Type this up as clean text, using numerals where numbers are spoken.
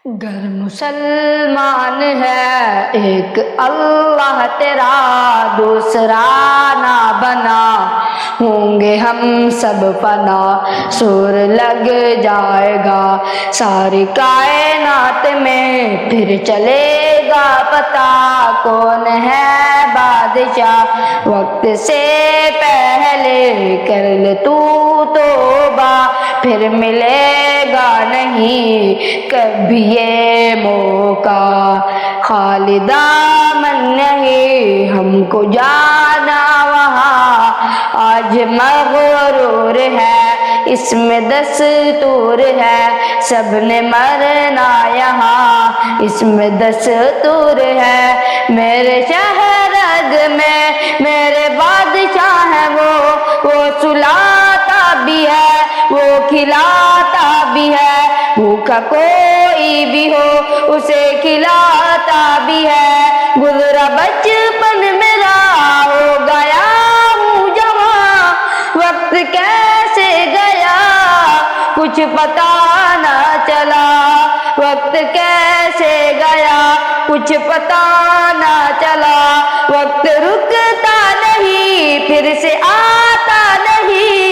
گر مسلمان ہے ایک اللہ تیرا دوسرا نہ بنا، ہوں گے ہم سب فنا، سور لگ جائے گا ساری کائنات میں، پھر چلے گا پتہ کون ہے بادشاہ، وقت سے پہلے کر لے تو توبہ، پھر ملے گا نہیں کبھی یہ موقع، خالی دامن نہیں ہم کو جانا وہاں، آج مغرور ہے اس میں دستور ہے، سب نے مرنا یہاں اس میں دستور ہے، میرے شہرگ میں میرے بادشاہ ہے وہ سلاتا بھی ہے وہ کھلاتا بھی ہے، بھوکا کوئی بھی ہو اسے کھلاتا بھی ہے، گزرا بچپن میرا ہو گیا ہوں جوان، وقت کیسے گیا کچھ پتا نہ چلا، وقت کیسے گیا کچھ پتا نہ چلا، وقت رکتا نہیں پھر سے آتا نہیں۔